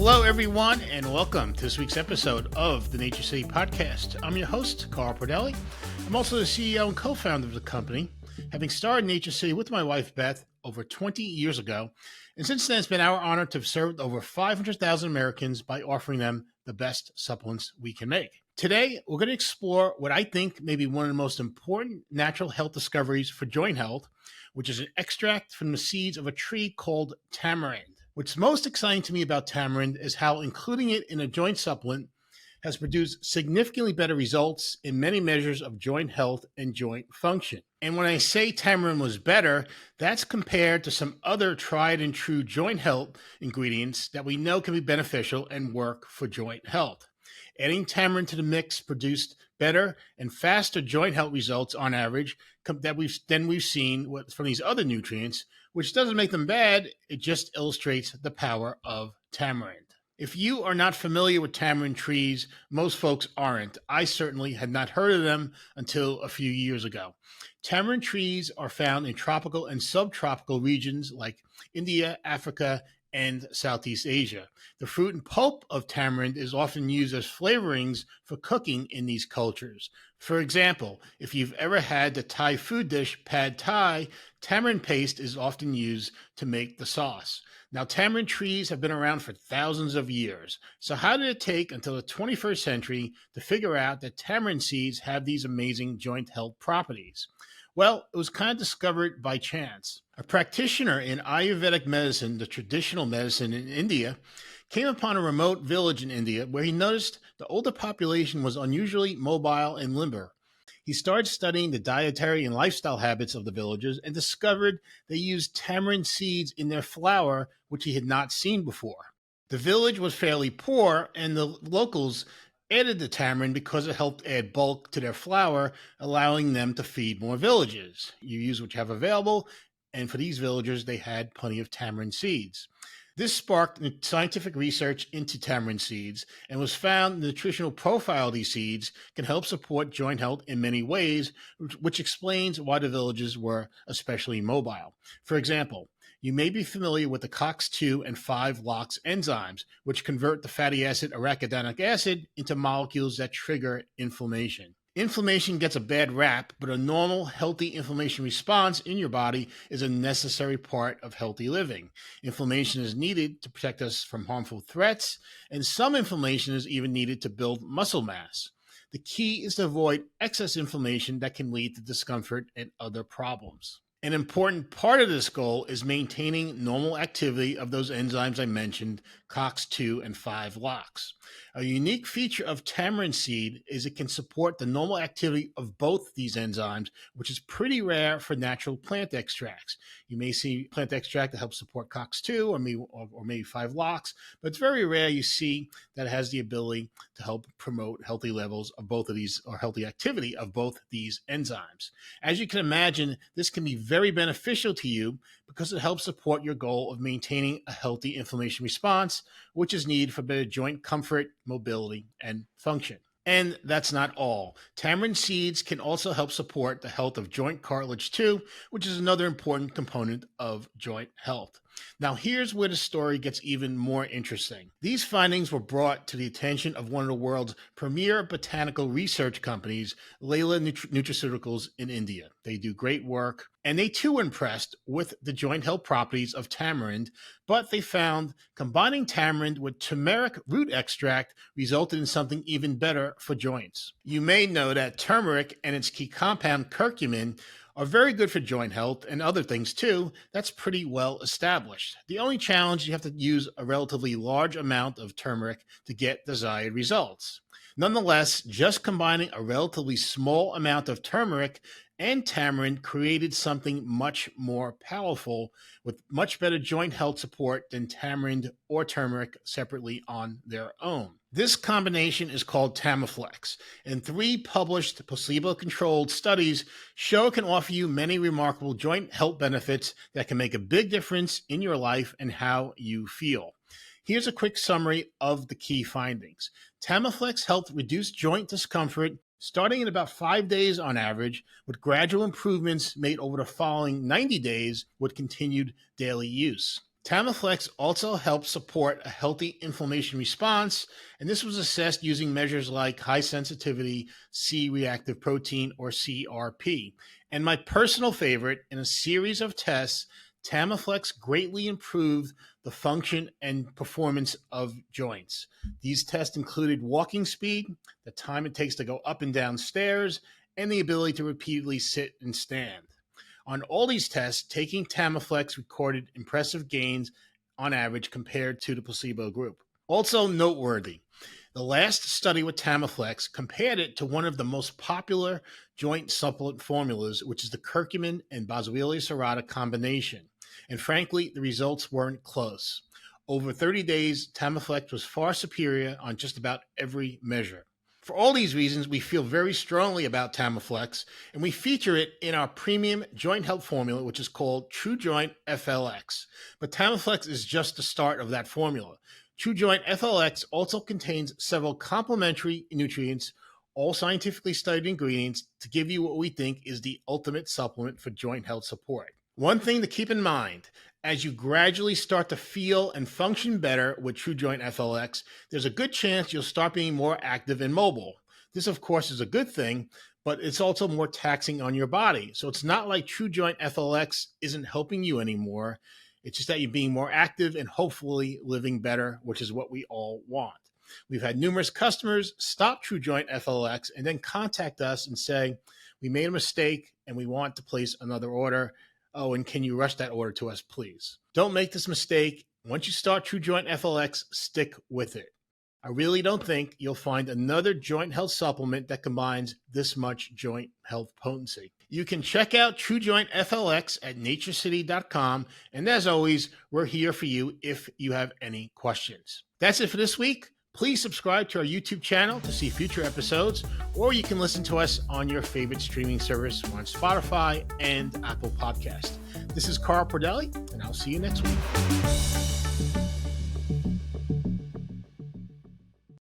Hello, everyone, and welcome to this week's episode of the NatureCity Podcast. I'm your host, Pradelli. I'm also the CEO and co-founder of the company, having started NatureCity with my wife, Beth, over 20 years ago. And since then, it's been our honor to have served over 500,000 Americans by offering them the best supplements we can make. Today, we're going to explore what I think may be one of the most important natural health discoveries for joint health, which is an extract from the seeds of a tree called tamarind. What's most exciting to me about tamarind is how including it in a joint supplement has produced significantly better results in many measures of joint health and joint function. And when I say tamarind was better, that's compared to some other tried and true joint health ingredients that we know can be beneficial and work for joint health. Adding tamarind to the mix produced better and faster joint health results on average than we've seen from these other nutrients, which doesn't make them bad. It just illustrates the power of tamarind. If you are not familiar with tamarind trees, most folks aren't. I certainly had not heard of them until a few years ago. Tamarind trees are found in tropical and subtropical regions like India, Africa, and Southeast Asia. The fruit and pulp of tamarind is often used as flavorings for cooking in these cultures. For example, if you've ever had the Thai food dish pad Thai, tamarind paste is often used to make the sauce. Now, tamarind trees have been around for thousands of years. So how did it take until the 21st century to figure out that tamarind seeds have these amazing joint health properties? Well, it was kind of discovered by chance. A practitioner in Ayurvedic medicine, the traditional medicine in India, came upon a remote village in India where he noticed the older population was unusually mobile and limber. He started studying the dietary and lifestyle habits of the villagers and discovered they used tamarind seeds in their flour, which he had not seen before. The village was fairly poor, and the locals added the tamarind because it helped add bulk to their flour, allowing them to feed more villages. You use what you have available, and for these villagers, they had plenty of tamarind seeds. This sparked scientific research into tamarind seeds and was found the nutritional profile of these seeds can help support joint health in many ways, which explains why the villages were especially mobile. For example, you may be familiar with the COX-2 and 5-LOX enzymes, which convert the fatty acid arachidonic acid into molecules that trigger inflammation. Inflammation gets a bad rap, but a normal, healthy inflammation response in your body is a necessary part of healthy living. Inflammation is needed to protect us from harmful threats, and some inflammation is even needed to build muscle mass. The key is to avoid excess inflammation that can lead to discomfort and other problems. An important part of this goal is maintaining normal activity of those enzymes I mentioned, COX-2 and 5-LOX. A unique feature of tamarind seed is it can support the normal activity of both these enzymes, which is pretty rare for natural plant extracts. You may see plant extract that helps support COX-2 or maybe 5-LOX, but it's very rare you see that it has the ability to help promote healthy levels of both of these or healthy activity of both these enzymes. As you can imagine, this can be very beneficial to you because it helps support your goal of maintaining a healthy inflammation response, which is needed for better joint comfort, mobility, and function. And that's not all. Tamarind seeds can also help support the health of joint cartilage too, which is another important component of joint health. Now, here's where the story gets even more interesting. These findings were brought to the attention of one of the world's premier botanical research companies, Layla Nutraceuticals in India. They do great work, and they too were impressed with the joint health properties of tamarind, but they found combining tamarind with turmeric root extract resulted in something even better for joints. You may know that turmeric and its key compound curcumin are very good for joint health and other things too. That's pretty well established. The only challenge, you have to use a relatively large amount of turmeric to get desired results. Nonetheless, just combining a relatively small amount of turmeric and tamarind created something much more powerful with much better joint health support than tamarind or turmeric separately on their own. This combination is called TamaFlex, and 3 published placebo-controlled studies show it can offer you many remarkable joint health benefits that can make a big difference in your life and how you feel. Here's a quick summary of the key findings. TamaFlex helped reduce joint discomfort starting in about 5 days on average, with gradual improvements made over the following 90 days with continued daily use. TamaFlex also helps support a healthy inflammation response, and this was assessed using measures like high sensitivity C-reactive protein, or CRP. And my personal favorite, in a series of tests, TamaFlex greatly improved the function and performance of joints. These tests included walking speed, the time it takes to go up and down stairs, and the ability to repeatedly sit and stand. On all these tests, taking TamaFlex recorded impressive gains on average compared to the placebo group. Also noteworthy, the last study with TamaFlex compared it to one of the most popular joint supplement formulas, which is the curcumin and boswellia serrata combination. And frankly, the results weren't close. Over 30 days, TamaFlex was far superior on just about every measure. For all these reasons, we feel very strongly about TamaFlex, and we feature it in our premium joint health formula, which is called TrueJoint FLX. But TamaFlex is just the start of that formula. TrueJoint FLX also contains several complementary nutrients, all scientifically studied ingredients, to give you what we think is the ultimate supplement for joint health support. One thing to keep in mind, as you gradually start to feel and function better with TrueJoint FLX, there's a good chance you'll start being more active and mobile. This, of course, is a good thing, but it's also more taxing on your body. So it's not like TrueJoint FLX isn't helping you anymore. It's just that you're being more active and hopefully living better, which is what we all want. We've had numerous customers stop TrueJoint FLX and then contact us and say, we made a mistake and we want to place another order. Oh, and can you rush that order to us, please? Don't make this mistake. Once you start TrueJoint FLX, stick with it. I really don't think you'll find another joint health supplement that combines this much joint health potency. You can check out TrueJoint FLX at NatureCity.com. And as always, we're here for you if you have any questions. That's it for this week. Please subscribe to our YouTube channel to see future episodes, or you can listen to us on your favorite streaming service on Spotify and Apple Podcasts. This is Carl Pradelli, and I'll see you next week.